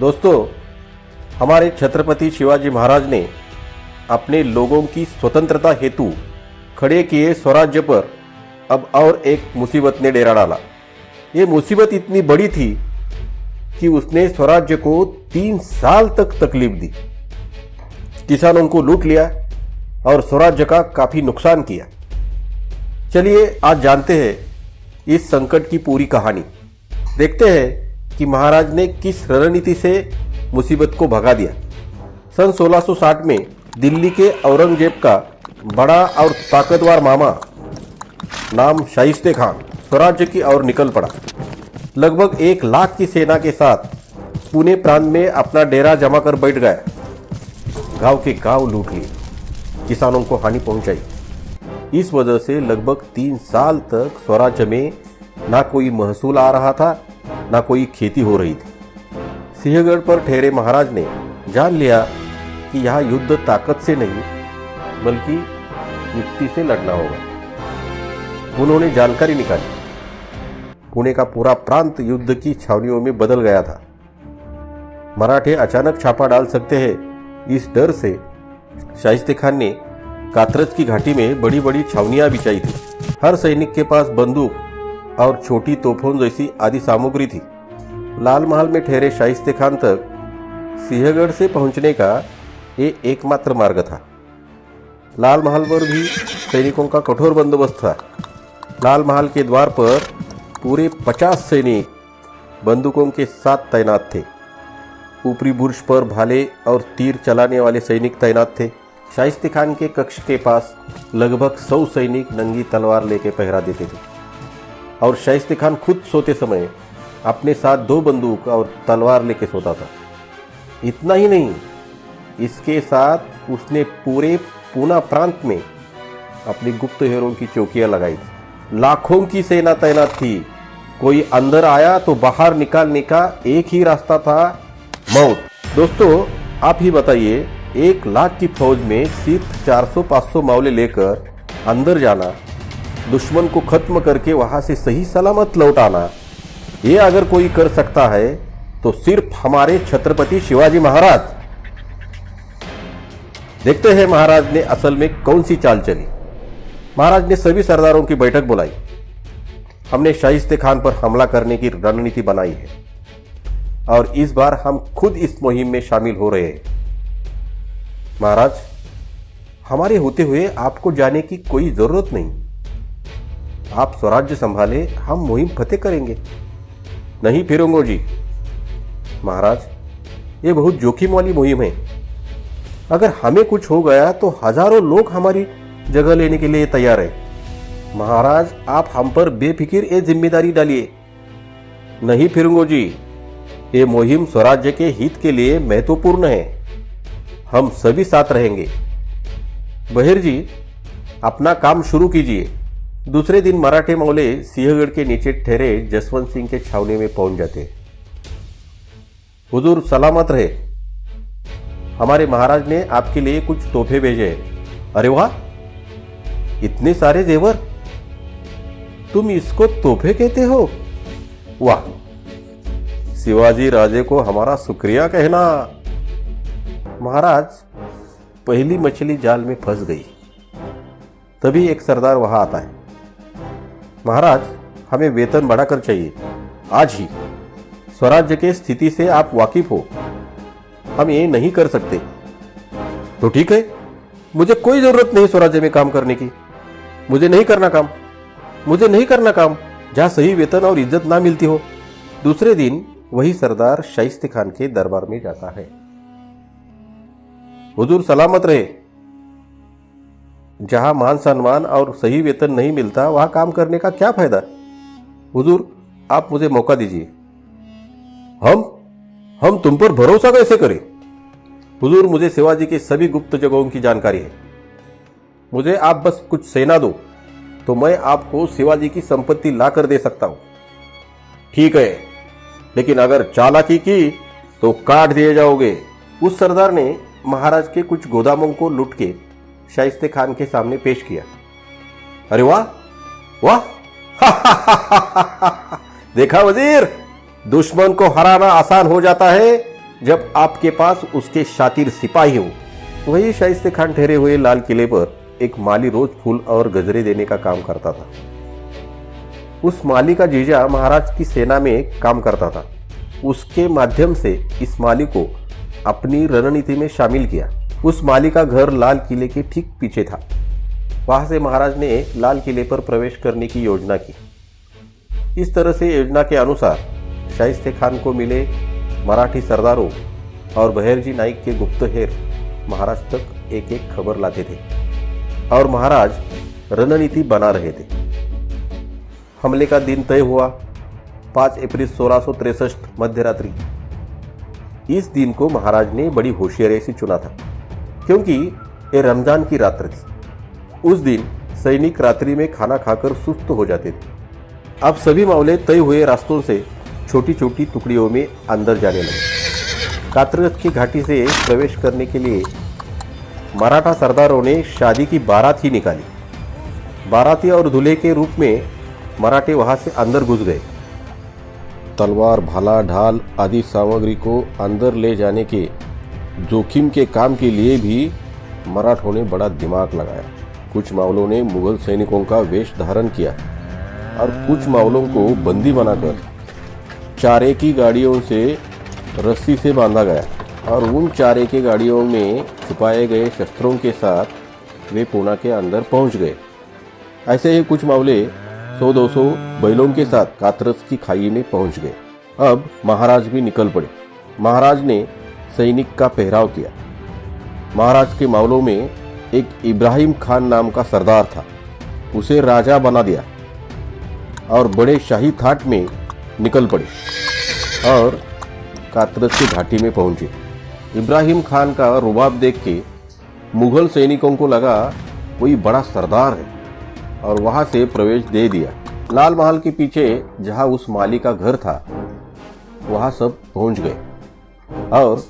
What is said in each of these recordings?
दोस्तों, हमारे छत्रपति शिवाजी महाराज ने अपने लोगों की स्वतंत्रता हेतु खड़े किए स्वराज्य पर अब और एक मुसीबत ने डेरा डाला। ये मुसीबत इतनी बड़ी थी कि उसने स्वराज्य को 3 साल तक तकलीफ दी, किसानों को लूट लिया और स्वराज्य का काफी नुकसान किया। चलिए आज जानते हैं इस संकट की पूरी कहानी। देखते हैं कि महाराज ने किस रणनीति से मुसीबत को भगा दिया। सन 1660 में दिल्ली के औरंगजेब का बड़ा और ताकतवर मामा नाम शाइस्ते खान स्वराज्य की ओर निकल पड़ा। लगभग 1 लाख की सेना के साथ पुणे प्रांत में अपना डेरा जमा कर बैठ गया। गांव के गांव लूट लिए, किसानों को हानि पहुंचाई। इस वजह से लगभग 3 साल तक स्वराज्य में ना कोई महसूल आ रहा था, ना कोई खेती हो रही थी। सिंहगढ़ पर ठहरे महाराज ने जान लिया कि यह युद्ध ताकत से नहीं बल्कि युक्ति से लड़ना होगा। उन्होंने जानकारी निकाली। पुणे का पूरा प्रांत युद्ध की छावनियों में बदल गया था। मराठे अचानक छापा डाल सकते हैं, इस डर से शाइस्ते खान ने कात्रज की घाटी में बड़ी बड़ी छावनियां बिछाई थी। हर सैनिक के पास बंदूक और छोटी तोपों जैसी आदि सामग्री थी। लाल महल में ठहरे शाइस्ते खान तक सिंहगढ़ से पहुंचने का ये एकमात्र मार्ग था। लाल महल पर भी सैनिकों का कठोर बंदोबस्त था। लाल महल के द्वार पर पूरे 50 सैनिक बंदूकों के साथ तैनात थे। ऊपरी बुर्ज पर भाले और तीर चलाने वाले सैनिक तैनात थे। शाइस्ते खान के कक्ष के पास लगभग 100 सैनिक नंगी तलवार लेके पहरा देते थे और शाइस्ते खान खुद सोते समय अपने साथ 2 बंदूक और तलवार लेके सोता था। इतना ही नहीं, इसके साथ उसने पूरे पूना प्रांत में अपनी गुप्तहेरों की चौकियां लगाई थी। लाखों की सेना तैनात थी। कोई अंदर आया तो बाहर निकालने का एक ही रास्ता था, मौत। दोस्तों, आप ही बताइए, 1 लाख की फौज में सिर्फ 400-500 मावले लेकर अंदर जाना, दुश्मन को खत्म करके वहां से सही सलामत लौट आना, ये अगर कोई कर सकता है तो सिर्फ हमारे छत्रपति शिवाजी महाराज। देखते हैं महाराज ने असल में कौन सी चाल चली। महाराज ने सभी सरदारों की बैठक बुलाई। हमने शाइस्ते खान पर हमला करने की रणनीति बनाई है और इस बार हम खुद इस मुहिम में शामिल हो रहे हैं। महाराज, हमारे होते हुए आपको जाने की कोई जरूरत नहीं। आप स्वराज्य संभाले, हम मुहिम फतेह करेंगे। नहीं फिरूंगो जी। महाराज, ये बहुत जोखिम वाली मुहिम है। अगर हमें कुछ हो गया तो हजारों लोग हमारी जगह लेने के लिए तैयार है। महाराज, आप हम पर बेफिक्र ये जिम्मेदारी डालिए। नहीं फिरूंगो जी, ये मुहिम स्वराज्य के हित के लिए महत्वपूर्ण है। हम सभी साथ रहेंगे। बहिर जी, अपना काम शुरू कीजिए। दूसरे दिन मराठे मौले सिंहगढ़ के नीचे ठहरे जसवंत सिंह के छावनी में पहुंच जाते। हुजूर सलामत रहे। हमारे महाराज ने आपके लिए कुछ तोहफे भेजे हैं। अरे वाह, इतने सारे जेवर! तुम इसको तोहफे कहते हो? वाह, शिवाजी राजे को हमारा शुक्रिया कहना। महाराज, पहली मछली जाल में फंस गई। तभी एक सरदार वहां आता है। महाराज, हमें वेतन बढ़ाकर चाहिए, आज ही। स्वराज्य के स्थिति से आप वाकिफ हो, हम ये नहीं कर सकते। तो ठीक है, मुझे कोई जरूरत नहीं स्वराज्य में काम करने की। मुझे नहीं करना काम जहां सही वेतन और इज्जत ना मिलती हो। दूसरे दिन वही सरदार शाइस्ते खान के दरबार में जाता है। हुजूर सलामत रहे। जहां मान सम्मान और सही वेतन नहीं मिलता, वहां काम करने का क्या फायदा? हुजूर, आप मुझे मौका दीजिए। हम तुम पर भरोसा कैसे करें? हुजूर, मुझे शिवाजी की सभी गुप्त जगहों की जानकारी है। मुझे आप बस कुछ सेना दो तो मैं आपको शिवाजी की संपत्ति लाकर दे सकता हूं। ठीक है, लेकिन अगर चालाकी की तो काट दिए जाओगे। उस सरदार ने महाराज के कुछ गोदामों को लूट के शाइस्ते खान के सामने पेश किया। अरे वाह वाह, देखा वजीर, दुश्मन को हराना आसान हो जाता है जब आपके पास उसके शातिर सिपाही हो। वही शाइस्ते खान ठहरे हुए लाल किले पर एक माली रोज फूल और गजरे देने का काम करता था। उस माली का जीजा महाराज की सेना में काम करता था। उसके माध्यम से इस माली को अपनी रणनीति में शामिल किया। उस माली का घर लाल किले के ठीक पीछे था। वहां से महाराज ने लाल किले पर प्रवेश करने की योजना की। इस तरह से योजना के अनुसार शाइस्ते खान को मिले मराठी सरदारों और बहरजी नाइक के गुप्तहेर महाराज तक एक एक खबर लाते थे और महाराज रणनीति बना रहे थे। हमले का दिन तय हुआ 5 अप्रैल 1663 मध्यरात्रि। इस दिन को महाराज ने बड़ी होशियारी से चुना था क्योंकि ये रमजान की रात्र थी। उस दिन सैनिक रात्रि में खाना खाकर सुस्त हो जाते थे। अब सभी मामले तय हुए रास्तों से छोटी छोटी टुकड़ियों में अंदर जाने लगे। कात्रज की घाटी से प्रवेश करने के लिए मराठा सरदारों ने शादी की बारात ही निकाली। बाराती और दूल्हे के रूप में मराठे वहां से अंदर घुस गए। तलवार, भाला, ढाल आदि सामग्री को अंदर ले जाने के जोखिम के काम के लिए भी मराठों ने बड़ा दिमाग लगाया। कुछ मावलों ने मुगल सैनिकों का वेश धारण किया और कुछ मावलों को बंदी बनाकर चारे की गाड़ियों से रस्सी से बांधा गया और उन चारे की गाड़ियों में छुपाए गए शस्त्रों के साथ वे पूना के अंदर पहुंच गए। ऐसे ही कुछ मावले 100-200 बैलों के साथ कात्रज की खाई में पहुंच गए। अब महाराज भी निकल पड़े। महाराज ने सैनिक का पहराव किया। महाराज के मावलों में एक इब्राहिम खान नाम का सरदार था। उसे राजा बना दिया और बड़े शाही थाट में निकल पड़े और कात्रज की घाटी में पहुंचे। इब्राहिम खान का रुबाब देख के मुगल सैनिकों को लगा कोई बड़ा सरदार है और वहां से प्रवेश दे दिया। लाल महल के पीछे जहां उस माली का घर था वहां सब पहुंच गए और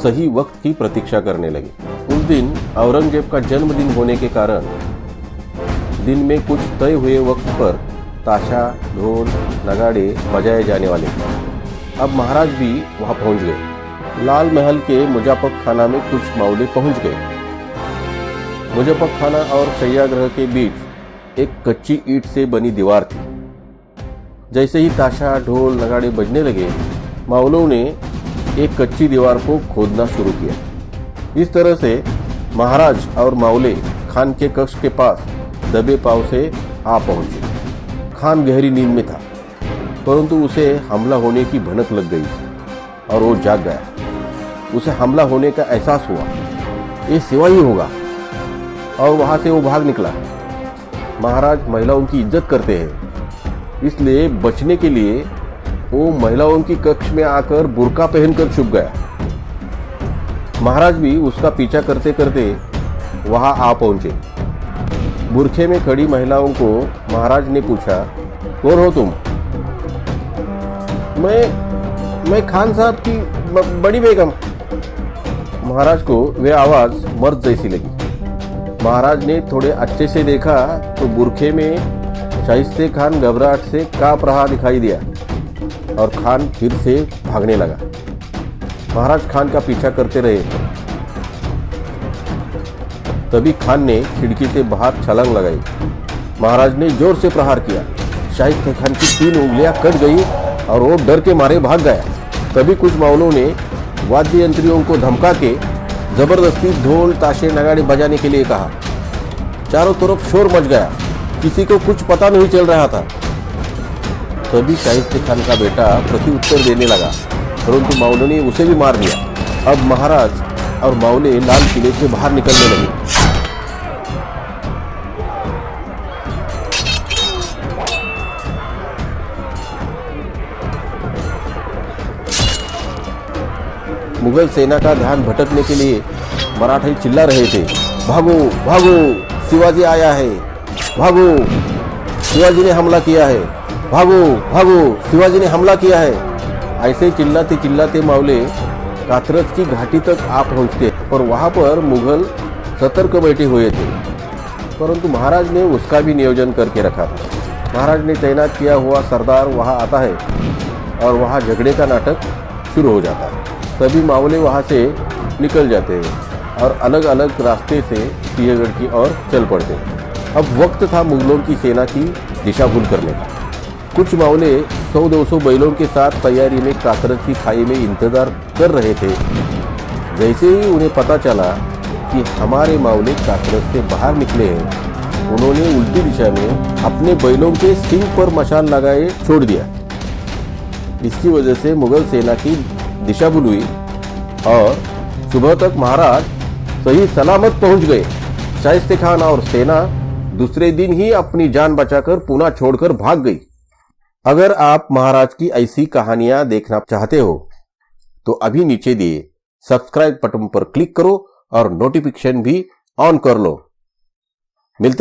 सही वक्त की प्रतीक्षा करने लगे। उस दिन औरंगजेब का जन्मदिन होने के कारण दिन में कुछ तय हुए वक्त पर ताशा, ढोल, नगाड़े बजाए जाने वाले थे। अब महाराज भी वहां पहुंच गए। लाल महल के मुजफ्फर खाना में कुछ मावले पहुंच गए। मुजफ्फर खाना और सत्याग्रह के बीच एक कच्ची ईंट से बनी दीवार थी। जैसे ही ताशा, ढोल, नगाड़े बजने लगे, मावलों ने एक कच्ची दीवार को खोदना शुरू किया। इस तरह से महाराज और मावले खान के कक्ष के पास दबे पांव से आ पहुंचे। खान गहरी नींद में था, परंतु उसे हमला होने की भनक लग गई और वो जाग गया। उसे हमला होने का एहसास हुआ, ये सिवाही होगा, और वहां से वो भाग निकला। महाराज महिलाओं की इज्जत करते हैं, इसलिए बचने के लिए वो महिलाओं की कक्ष में आकर बुर्का पहनकर छुप गया। महाराज भी उसका पीछा करते करते वहां आ पहुंचे। बुरखे में खड़ी महिलाओं को महाराज ने पूछा, कौन हो तुम? मैं खान साहब की बड़ी बेगम। महाराज को वह आवाज मर्द जैसी लगी। महाराज ने थोड़े अच्छे से देखा तो बुरखे में शाइस्ते खान घबराहट से कांप रहा दिखाई दिया और खान फिर से भागने लगा। महाराज खान का पीछा करते रहे। तभी खान ने खिड़की से बाहर छलांग लगाई। महाराज ने जोर से प्रहार किया। शाइस्ते खान की 3 उंगलियां कट गई और वो डर के मारे भाग गया। तभी कुछ मावलों ने वाद्य यंत्रियों को धमका के जबरदस्ती ढोल, ताशे, नगाड़े बजाने के लिए कहा। चारों तरफ शोर मच गया, किसी को कुछ पता नहीं चल रहा था। तभी शाइस्ते खान का बेटा प्रत्युत्तर देने लगा, परंतु मावलों ने उसे भी मार दिया। अब महाराज और मावले लाल किले से बाहर निकलने लगे। मुगल सेना का ध्यान भटकने के लिए मराठी चिल्ला रहे थे, भागो भागो, शिवाजी आया है, भागो, शिवाजी ने हमला किया है, भागो भागो, शिवाजी ने हमला किया है। ऐसे चिल्लाते चिल्लाते मावले कात्रज की घाटी तक आ पहुंचते और वहां पर मुगल सतर्क बैठे हुए थे, परंतु महाराज ने उसका भी नियोजन करके रखा था। महाराज ने तैनात किया हुआ सरदार वहां आता है और वहां झगड़े का नाटक शुरू हो जाता है। सभी मावले वहां से निकल जाते हैं और अलग अलग रास्ते से सिंहगढ़ की ओर चल पड़ते हैं। अब वक्त था मुगलों की सेना की दिशा भूल करने का। कुछ मावले 100-200 बैलों के साथ तैयारी में कातरस की खाई में इंतजार कर रहे थे। जैसे ही उन्हें पता चला कि हमारे मावले कातरस से बाहर निकले हैं, उन्होंने उल्टी दिशा में अपने बैलों के सींग पर मशाल लगाए छोड़ दिया। इसकी वजह से मुगल सेना की दिशा भूल हुई और सुबह तक महाराज सही सलामत पहुंच गए। शाइस्ते खान और सेना दूसरे दिन ही अपनी जान बचाकर पूना छोड़कर भाग गई। अगर आप महाराज की ऐसी कहानियां देखना चाहते हो तो अभी नीचे दिए सब्सक्राइब बटन पर क्लिक करो और नोटिफिकेशन भी ऑन कर लो।